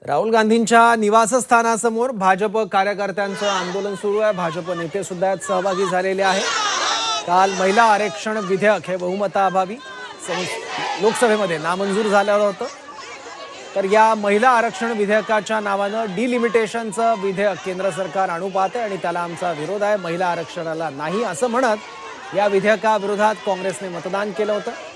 राहुल गांधींच्या निवासस्थानासमोर भाजप कार्यकर्त्यांचं आंदोलन सुरू आहे। भाजप नेते सुद्धा यात सहभागी झालेले आहेत। काल महिला आरक्षण विधेयक हे बहुमताअभावी लोकसभेमध्ये नामंजूर झालं होतं। तर या महिला आरक्षण विधेयकाच्या नावानं डिलिमिटेशनचं विधेयक केंद्र सरकार आणू पाहते आणि त्याला आमचा विरोध आहे, महिला आरक्षणाला नाही असं म्हणत या विधेयकाविरोधात काँग्रेसने मतदान केलं होतं।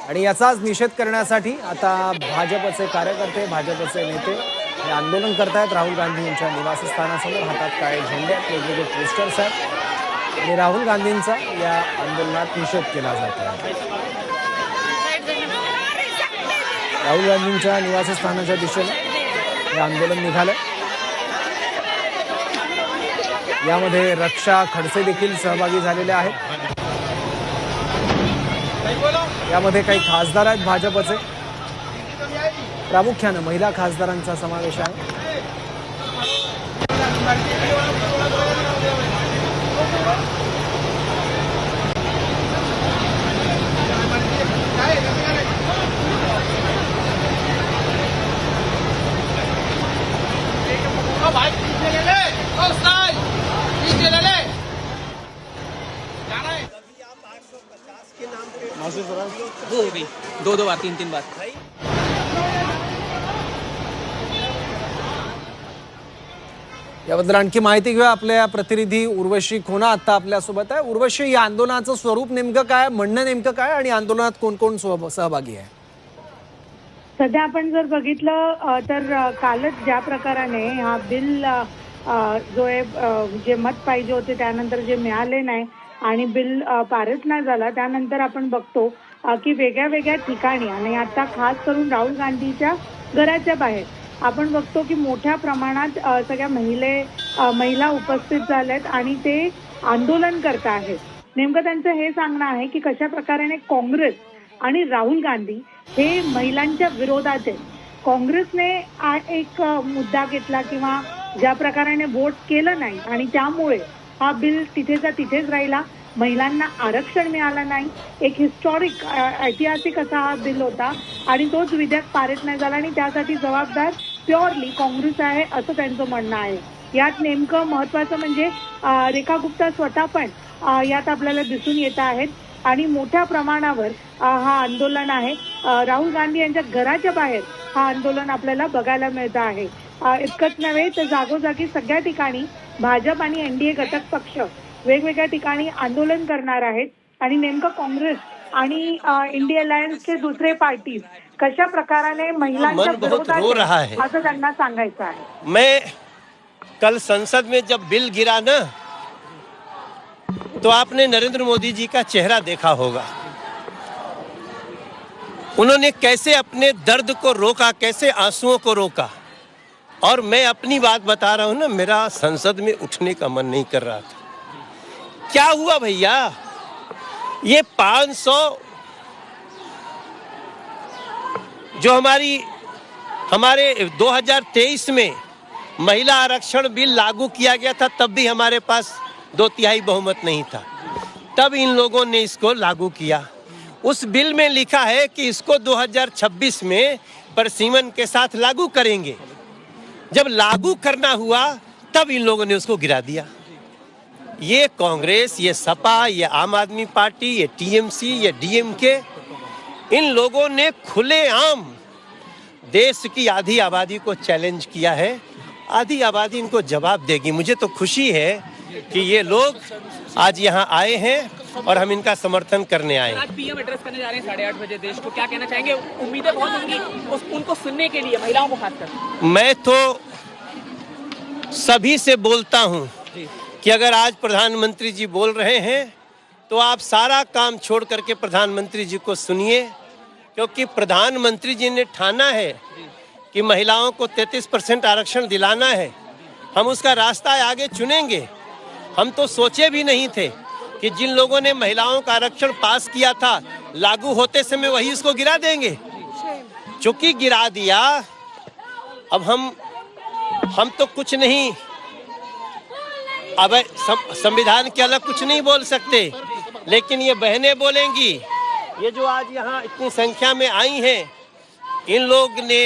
आणि याचाच निषेध करण्यासाठी आता भाजपचे कार्यकर्ते, भाजपचे नेते हे आंदोलन करतायत। राहुल गांधी यांच्या निवासस्थानासमोर हातात काळे झेंडे, वेगवेगळे पोस्टर्स आहेत आणि राहुल गांधींचा या आंदोलनात निषेध केला जात आहे। राहुल गांधींच्या निवासस्थानाच्या दिशेने हे आंदोलन निघालं। यामध्ये रक्षा खडसे देखील सहभागी झालेले आहेत। यामध्ये काही खासदार आहेत भाजपचे, प्रामुख्याने महिला खासदारांचा समावेश आहे। हो गई दो बार तीन बार। याबद्दल आणखी माहिती घेऊया, आपल्या प्रतिनिधी उर्वशी खोना आता आपल्यासोबत आहे। उर्वशी, या आंदोलनाचं स्वरूप नेमकं काय, म्हणणं नेमकं काय आणि आंदोलनात कोण कोण सहभागी आहे? सध्या आपण जर बघितलं तर कालच ज्या प्रकाराने हा बिल जो आहे जे मत पाहिजे होते त्यानंतर जे मिळाले नाही आणि बिल पारित नाही झाला, त्यानंतर आपण बघतो की वेगळ्या वेगळ्या ठिकाणी आणि आता खास करून राहुल गांधीच्या घराच्या बाहेर आपण बघतो की मोठ्या प्रमाणात सगळ्या महिला उपस्थित झाल्यात आणि ते आंदोलन करत आहेत। नेमकं त्यांचं हे सांगणं आहे की कशा प्रकारे काँग्रेस आणि राहुल गांधी हे महिलांच्या विरोधात आहेत। काँग्रेसने एक मुद्दा घेतला किंवा ज्या प्रकारे वोट केलं नाही आणि त्यामुळे हा बिल तिथेचा तिथेच राहिला, महिलांना आरक्षण मिळालं नाही। एक हिस्टॉरिक ऐतिहासिक असा हा बिल होता आणि तोच विधेयक पारित नाही झाला आणि त्यासाठी जबाबदार प्युअरली काँग्रेस आहे असं त्यांचं म्हणणं आहे। यात नेमकं महत्वाचं म्हणजे रेखा गुप्ता स्वतः पण यात आपल्याला दिसून येत आहेत आणि मोठ्या प्रमाणावर हा आंदोलन आहे। राहुल गांधी यांच्या घराच्या बाहेर हा आंदोलन आपल्याला बघायला मिळतं आहे। इतकंच नव्हे तर जागोजागी सगळ्या ठिकाणी भाजप आणि एनडीए घटक पक्ष वेगवेगळ्या ठिकाणी आंदोलन करणार आहेत आणि नेमकं काँग्रेस आणि इंडिया अलायन्सचे दुसरे पार्टी कशा प्रकाराने महिलांच्या विरोधात असं त्यांना सांगायचं आहे। मैं कल संसद में जब बिल गिरा ना, तो आपने नरेंद्र मोदी जी का चेहरा देखा होगा। उन्होंने कैसे अपने दर्द को रोका, कैसे आंसुओं को रोका। और मैं अपनी बात बता रहा हूं ना, मेरा संसद में उठने का मन नहीं कर रहा था। क्या हुआ भैया, ये 500 जो हमारे 2023 में महिला आरक्षण बिल लागू किया गया था, तब भी हमारे पास 2/3 बहुमत नहीं था। तब इन लोगों ने इसको लागू किया। उस बिल में लिखा है कि इसको 2026 में परसीमन के साथ लागू करेंगे। जब लागू करना हुआ तब इन लोगों ने उसको गिरा दिया। ये कांग्रेस, ये सपा, ये आम आदमी पार्टी, ये टीएमसी, ये डीएमके, इन लोगों ने खुलेआम देश की आधी आबादी को चैलेंज किया है। आधी आबादी इनको जवाब देगी। मुझे तो खुशी है कि ये लोग आज यहाँ आए हैं और हम इनका समर्थन करने आए। आज पीएम एड्रेस करने जा रहे हैं 8:30 बजे देश को, क्या कहना चाहेंगे? उम्मीदें बहुत होंगी उनको सुनने के लिए, महिलाओं को खासकर। मैं तो सभी से बोलता हूं कि अगर आज प्रधानमंत्री जी बोल रहे हैं तो आप सारा काम छोड़ करके प्रधानमंत्री जी को सुनिए, क्योंकि प्रधानमंत्री जी ने ठाना है कि महिलाओं को 33% आरक्षण दिलाना है। हम उसका रास्ता आगे चुनेंगे। हम तो सोचे भी नहीं थे कि जिन लोगों ने महिलाओं का आरक्षण पास किया था, लागू होते समय वही इसको गिरा देंगे। चूंकि गिरा दिया, अब हम तो कुछ नहीं, अब संविधान के अलग कुछ नहीं बोल सकते, लेकिन ये बहनें बोलेंगी। ये जो आज यहाँ इतनी संख्या में आई हैं, इन लोग ने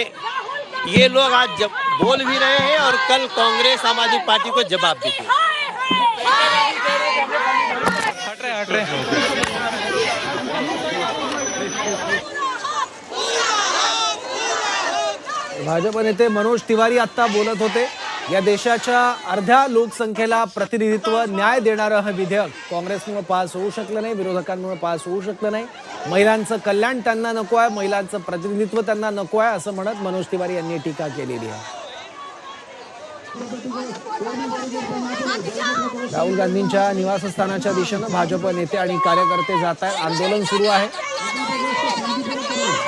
ये लोग आज जब बोल भी रहे हैं और कल कांग्रेस आम आदमी पार्टी को जवाब भी देंगे। हट रहे भाजप नेते मनोज तिवारी आता बोलत होते. या देशाच्या अर्ध्या लोकसंख्येला प्रतिनिधित्व न्याय देणारं हे विधेयक काँग्रेसमुळे पास होऊ शकलं नाही, विरोधकांमुळे पास होऊ शकलं नाही. महिलांचं कल्याण त्यांना नको आहे, महिलांचं प्रतिनिधित्व त्यांना नको आहे असं म्हणत मनोज तिवारी यांनी टीका केलेली आहे. राहुल गांधींच्या निवासस्थानाच्या दिशेनं भाजप नेते आणि कार्यकर्ते जात आहेत. आंदोलन सुरू आहे.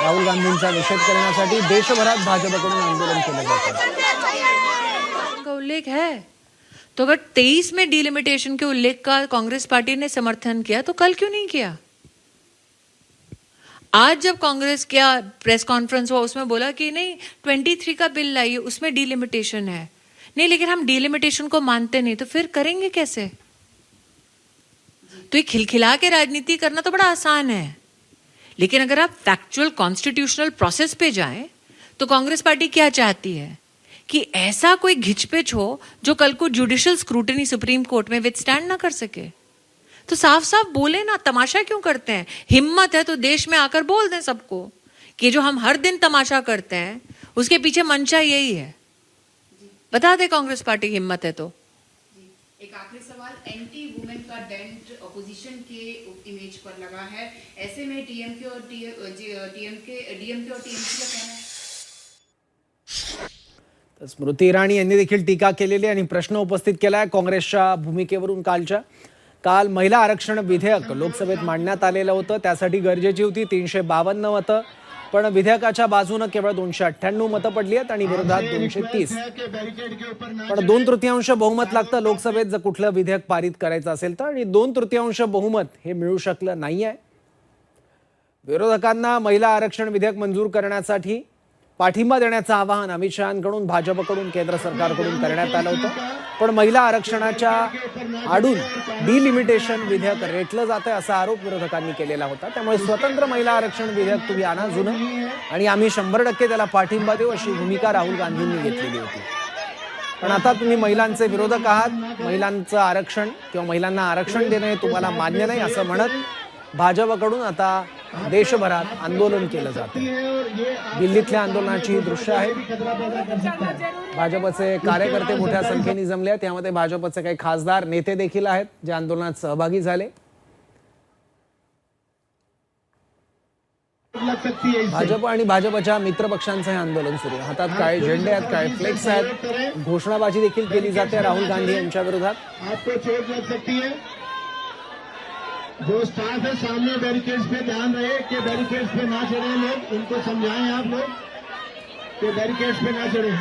राहुल गांधींचा निषेध करण्यासाठी देशभरात भाजपकडून आंदोलन केलं जात आहे. का उल्लेख है तो अगर 23 में डिलिमिटेशन के उल्लेख का कांग्रेस पार्टी ने समर्थन किया तो कल क्यों नहीं किया? आज जब कांग्रेस क्या प्रेस कॉन्फ्रेंस हुआ उसमें बोला कि नहीं 23 का बिल लाइए उसमें डिलिमिटेशन है. नहीं, लेकिन हम डिलिमिटेशन को मानते नहीं तो फिर करेंगे कैसे? तो ये खिलखिला के राजनीति करना तो बड़ा आसान है, लेकिन अगर आप फैक्चुअल कॉन्स्टिट्यूशनल प्रोसेस पे जाएं तो कांग्रेस पार्टी क्या चाहती है कि ऐसा कोई घिचपिच हो जो कल को जुडिशियल स्क्रूटनी सुप्रीम कोर्ट में विथस्टैंड ना कर सके. तो साफ साफ बोले ना, तमाशा क्यों करते हैं? हिम्मत है तो देश में आकर बोल दें सबको कि जो हम हर दिन तमाशा करते हैं उसके पीछे मंशा यही है. बता दे कांग्रेस पार्टी हिम्मत है तो. एक आखिरी सवाल, एंटी वुमेन का डेंट ऑपोजिशन के इमेज पर लगा है, ऐसे में डीएमके और टीएमसी का कहना है. तर स्मृती इराणी यांनी देखील टीका केलेली आणि प्रश्न उपस्थित केला आहे काँग्रेसच्या भूमिकेवरून. काल महिला आरक्षण विधेयक लोकसभेत मांडण्यात आलेलं होतं. त्यासाठी गरजेची होती 352 मतं, पण विधेयकाच्या बाजूनं केवळ 298 मतं पडली आहेत आणि विरोधात 230. पण 2/3 बहुमत लागतं लोकसभेत जर कुठलं विधेयक पारित करायचं असेल तर, आणि 2/3 बहुमत हे मिळू शकलं नाहीये. विरोधकांना महिला आरक्षण विधेयक मंजूर करण्यासाठी पाठिंबा देण्याचं आवाहन अमित शहांकडून भाजपकडून केंद्र सरकारकडून करण्यात आलं होतं. पण महिला आरक्षणाच्या आडून डिलिमिटेशन विधेयक रेटलं जातंय असा आरोप विरोधकांनी केलेला होता. त्यामुळे स्वतंत्र महिला आरक्षण विधेयक तुम्ही आणा जुनं, आणि आम्ही 100% त्याला पाठिंबा देऊ अशी भूमिका राहुल गांधींनी घेतलेली होती. पण आता तुम्ही महिलांचे विरोधक आहात, महिलांचं आरक्षण किंवा महिलांना आरक्षण देणं हे तुम्हाला मान्य नाही असं म्हणत भाजपकडून आता देशभरात आंदोलन केलं जातं. दिल्लीतल्या आंदोलनाची दृश्य आहेत. भाजपचे कार्यकर्ते मोठ्या संख्येने जमले आहेत. यामध्ये भाजपचे काही खासदार नेते देखील आहेत जे आंदोलनात सहभागी झाले. भाजप आणि भाजपच्या मित्रपक्षांचं हे आंदोलन सुरू आहे. हातात काय झेंडे आहेत, काय फ्लेक्स आहेत, घोषणाबाजी देखील केली जाते राहुल गांधी यांच्या विरोधात. जो स्टाफ है सामने बैरिकेड्स पे ध्यान रहे कि बैरिकेड्स पे ना चढ़े लोग, उनको समझाएं आप लोग कि बैरिकेड्स पे ना चढ़े.